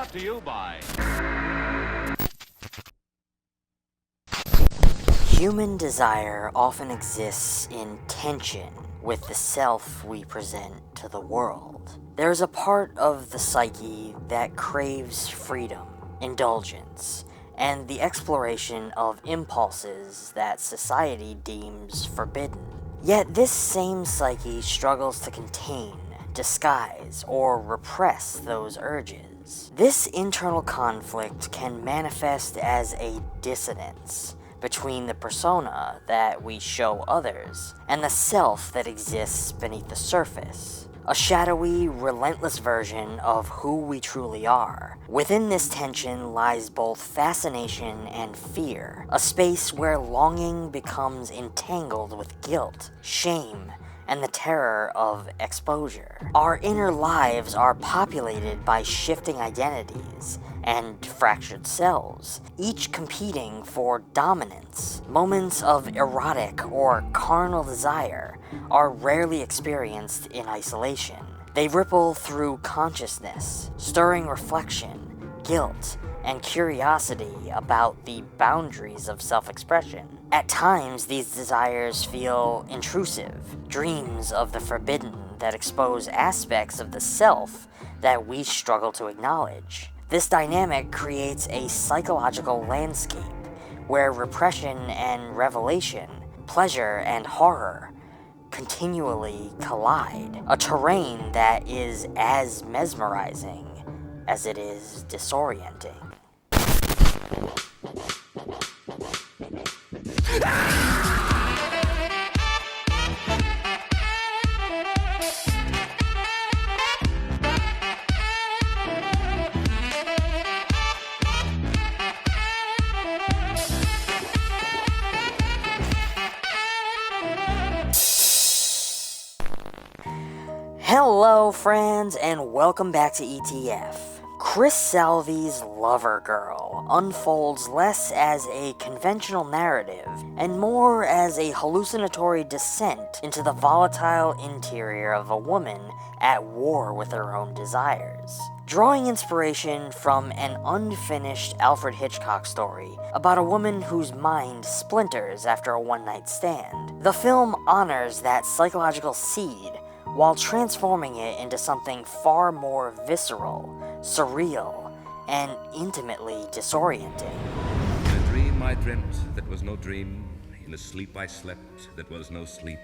Brought to you by... Human desire often exists in tension with the self we present to the world. There's a part of the psyche that craves freedom, indulgence, and the exploration of impulses that society deems forbidden. Yet this same psyche struggles to contain, disguise, or repress those urges. This internal conflict can manifest as a dissonance between the persona that we show others and the self that exists beneath the surface. A shadowy, relentless version of who we truly are. Within this tension lies both fascination and fear, a space where longing becomes entangled with guilt, shame, and the terror of exposure. Our inner lives are populated by shifting identities and fractured selves, each competing for dominance. Moments of erotic or carnal desire are rarely experienced in isolation. They ripple through consciousness, stirring reflection, guilt, and curiosity about the boundaries of self-expression. At times, these desires feel intrusive, dreams of the forbidden that expose aspects of the self that we struggle to acknowledge. This dynamic creates a psychological landscape where repression and revelation, pleasure and horror, continually collide. A terrain that is as mesmerizing as it is disorienting. Hello friends, and welcome back to ETF. Chris Salvi's LOVERGURL unfolds less as a conventional narrative and more as a hallucinatory descent into the volatile interior of a woman at war with her own desires. Drawing inspiration from an unfinished Alfred Hitchcock story about a woman whose mind splinters after a one-night stand, the film honors that psychological seed while transforming it into something far more visceral, surreal, and intimately disorienting. In a dream I dreamt that was no dream, in a sleep I slept that was no sleep.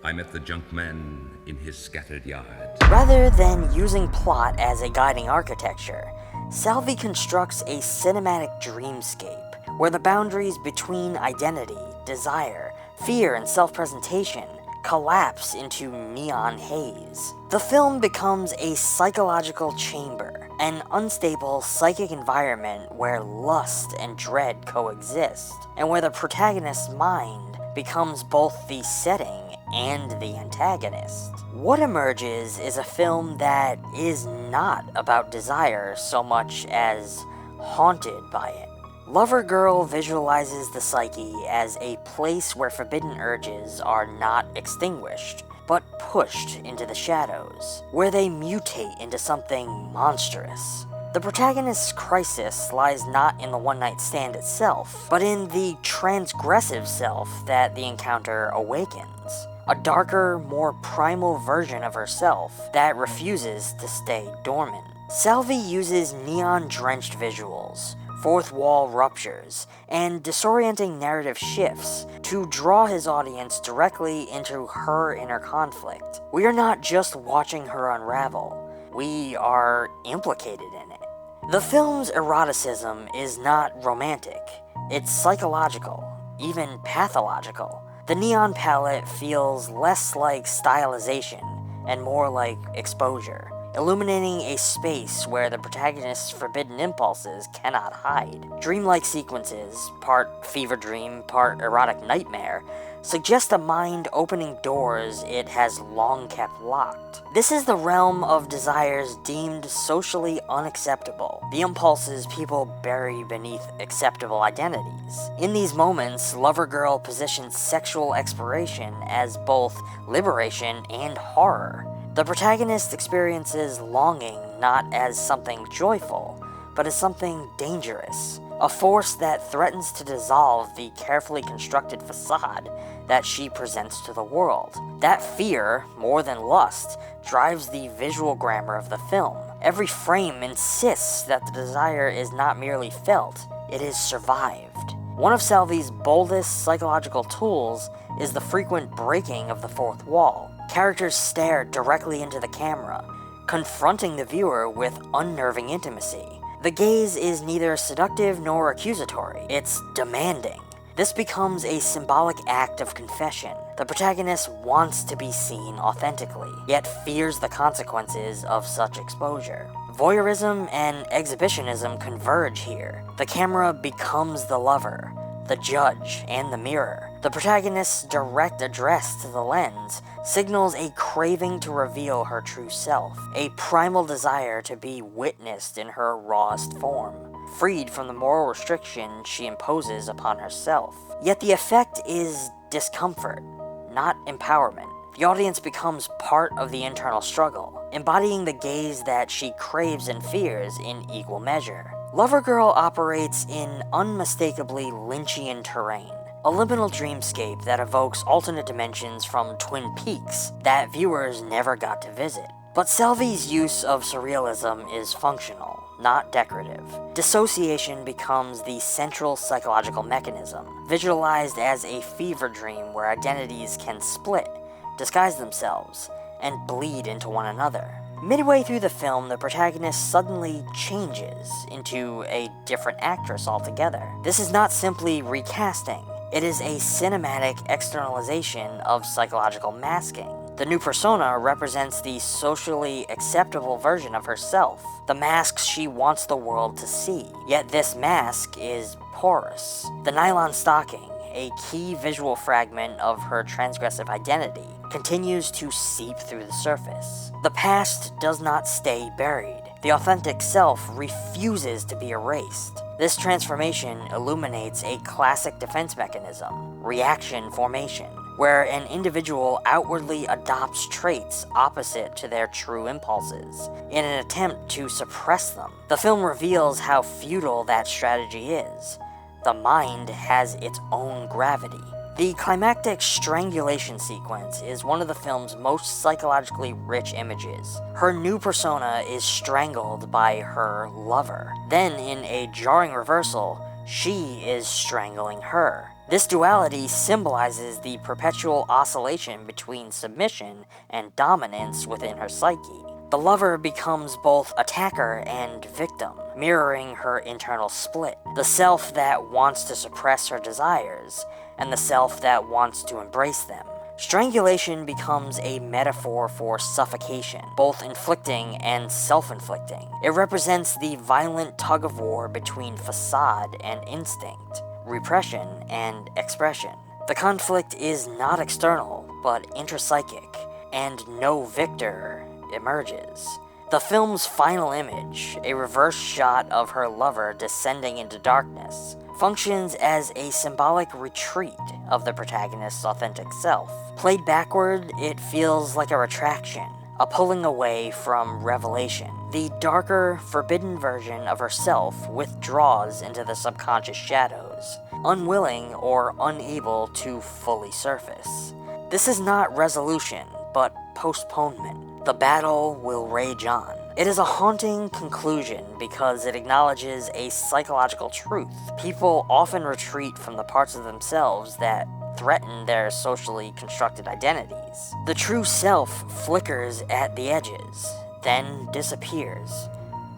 I met the junk man in his scattered yard. Rather than using plot as a guiding architecture, Salvi constructs a cinematic dreamscape where the boundaries between identity, desire, fear, and self-presentation collapse into neon haze. The film becomes a psychological chamber, an unstable psychic environment where lust and dread coexist, and where the protagonist's mind becomes both the setting and the antagonist. What emerges is a film that is not about desire so much as haunted by it. LOVERGURL visualizes the psyche as a place where forbidden urges are not extinguished, but pushed into the shadows, where they mutate into something monstrous. The protagonist's crisis lies not in the one-night stand itself, but in the transgressive self that the encounter awakens. A darker, more primal version of herself that refuses to stay dormant. Salvi uses neon-drenched visuals, fourth wall ruptures, and disorienting narrative shifts to draw his audience directly into her inner conflict. We are not just watching her unravel, we are implicated in it. The film's eroticism is not romantic, it's psychological, even pathological. The neon palette feels less like stylization and more like exposure, illuminating a space where the protagonist's forbidden impulses cannot hide. Dreamlike sequences, part fever dream, part erotic nightmare, suggest a mind opening doors it has long kept locked. This is the realm of desires deemed socially unacceptable, the impulses people bury beneath acceptable identities. In these moments, LOVERGURL positions sexual exploration as both liberation and horror, The protagonist experiences longing not as something joyful, but as something dangerous, a force that threatens to dissolve the carefully constructed facade that she presents to the world. That fear, more than lust, drives the visual grammar of the film. Every frame insists that the desire is not merely felt, it is survived. One of Salvi's boldest psychological tools is the frequent breaking of the fourth wall. Characters stare directly into the camera, confronting the viewer with unnerving intimacy. The gaze is neither seductive nor accusatory, it's demanding. This becomes a symbolic act of confession. The protagonist wants to be seen authentically, yet fears the consequences of such exposure. Voyeurism and exhibitionism converge here. The camera becomes the lover, the judge, and the mirror. The protagonist's direct address to the lens signals a craving to reveal her true self, a primal desire to be witnessed in her rawest form, freed from the moral restriction she imposes upon herself. Yet the effect is discomfort, not empowerment. The audience becomes part of the internal struggle, embodying the gaze that she craves and fears in equal measure. LOVERGURL operates in unmistakably Lynchian terrain, a liminal dreamscape that evokes alternate dimensions from Twin Peaks that viewers never got to visit. But Salvi's use of surrealism is functional, not decorative. Dissociation becomes the central psychological mechanism, visualized as a fever dream where identities can split, disguise themselves, and bleed into one another. Midway through the film, the protagonist suddenly changes into a different actress altogether. This is not simply recasting, it is a cinematic externalization of psychological masking. The new persona represents the socially acceptable version of herself, the masks she wants the world to see. Yet this mask is porous. The nylon stocking, a key visual fragment of her transgressive identity, continues to seep through the surface. The past does not stay buried. The authentic self refuses to be erased. This transformation illuminates a classic defense mechanism, reaction formation, where an individual outwardly adopts traits opposite to their true impulses, in an attempt to suppress them. The film reveals how futile that strategy is. The mind has its own gravity. The climactic strangulation sequence is one of the film's most psychologically rich images. Her new persona is strangled by her lover. Then, in a jarring reversal, she is strangling her. This duality symbolizes the perpetual oscillation between submission and dominance within her psyche. The lover becomes both attacker and victim, mirroring her internal split. The self that wants to suppress her desires, and the self that wants to embrace them. Strangulation becomes a metaphor for suffocation, both inflicting and self-inflicting. It represents the violent tug-of-war between facade and instinct, repression and expression. The conflict is not external, but intrapsychic, and no victor emerges. The film's final image, a reverse shot of her lover descending into darkness, functions as a symbolic retreat of the protagonist's authentic self. Played backward, it feels like a retraction, a pulling away from revelation. The darker, forbidden version of herself withdraws into the subconscious shadows, unwilling or unable to fully surface. This is not resolution, but postponement. The battle will rage on. It is a haunting conclusion because it acknowledges a psychological truth. People often retreat from the parts of themselves that threaten their socially constructed identities. The true self flickers at the edges, then disappears.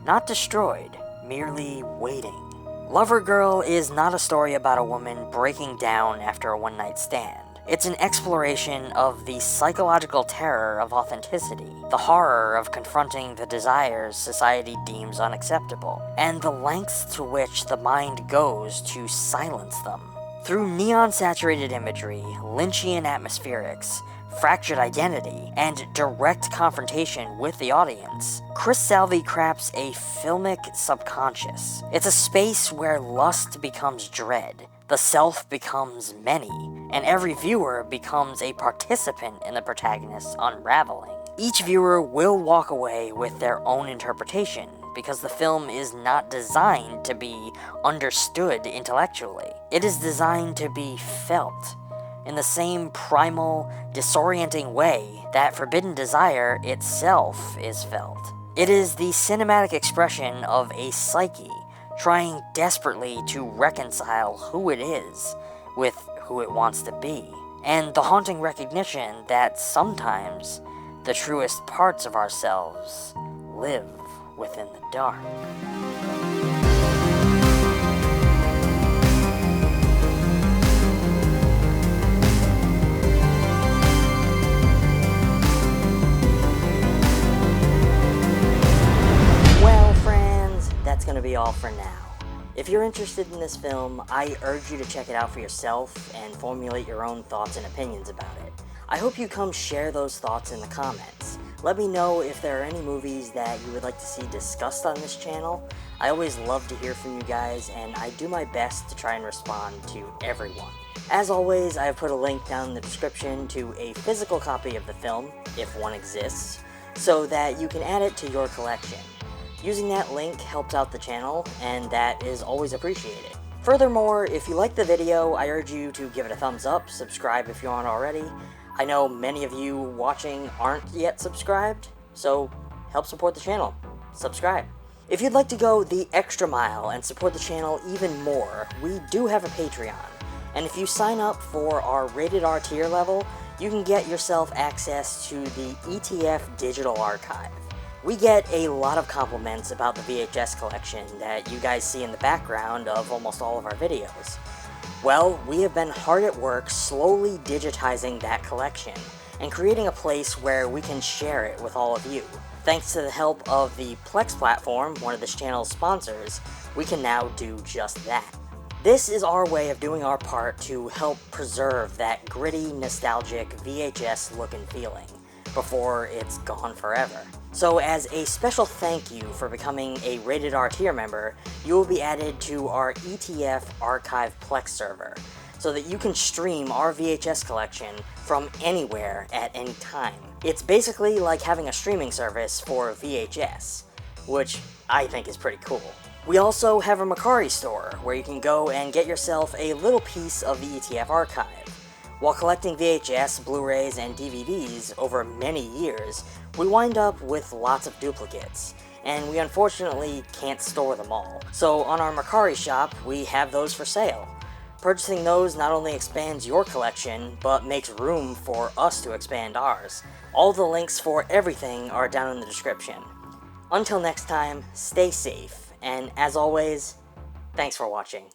Not destroyed, merely waiting. LOVERGURL is not a story about a woman breaking down after a one-night stand. It's an exploration of the psychological terror of authenticity, the horror of confronting the desires society deems unacceptable, and the lengths to which the mind goes to silence them. Through neon-saturated imagery, Lynchian atmospherics, fractured identity, and direct confrontation with the audience, Chris Salvi crafts a filmic subconscious. It's a space where lust becomes dread, the self becomes many, and every viewer becomes a participant in the protagonist's unraveling. Each viewer will walk away with their own interpretation, because the film is not designed to be understood intellectually. It is designed to be felt, in the same primal, disorienting way that forbidden desire itself is felt. It is the cinematic expression of a psyche trying desperately to reconcile who it is with who it wants to be, and the haunting recognition that sometimes the truest parts of ourselves live within the dark. Well, friends, that's gonna be all for now. If you're interested in this film, I urge you to check it out for yourself and formulate your own thoughts and opinions about it. I hope you come share those thoughts in the comments. Let me know if there are any movies that you would like to see discussed on this channel. I always love to hear from you guys, and I do my best to try and respond to everyone. As always, I have put a link down in the description to a physical copy of the film, if one exists, so that you can add it to your collection. Using that link helps out the channel, and that is always appreciated. Furthermore, if you like the video, I urge you to give it a thumbs up, subscribe if you aren't already. I know many of you watching aren't yet subscribed, so help support the channel. Subscribe. If you'd like to go the extra mile and support the channel even more, we do have a Patreon. And if you sign up for our Rated R tier level, you can get yourself access to the ETF Digital Archive. We get a lot of compliments about the VHS collection that you guys see in the background of almost all of our videos. Well, we have been hard at work slowly digitizing that collection and creating a place where we can share it with all of you. Thanks to the help of the Plex platform, one of this channel's sponsors, we can now do just that. This is our way of doing our part to help preserve that gritty, nostalgic VHS look and feeling before it's gone forever. So as a special thank you for becoming a Rated R tier member, you will be added to our ETF Archive Plex server, so that you can stream our VHS collection from anywhere at any time. It's basically like having a streaming service for VHS, which I think is pretty cool. We also have a Mercari store, where you can go and get yourself a little piece of the ETF archive. While collecting VHS, Blu-rays, and DVDs over many years, we wind up with lots of duplicates, and we unfortunately can't store them all. So on our Mercari shop, we have those for sale. Purchasing those not only expands your collection, but makes room for us to expand ours. All the links for everything are down in the description. Until next time, stay safe, and as always, thanks for watching.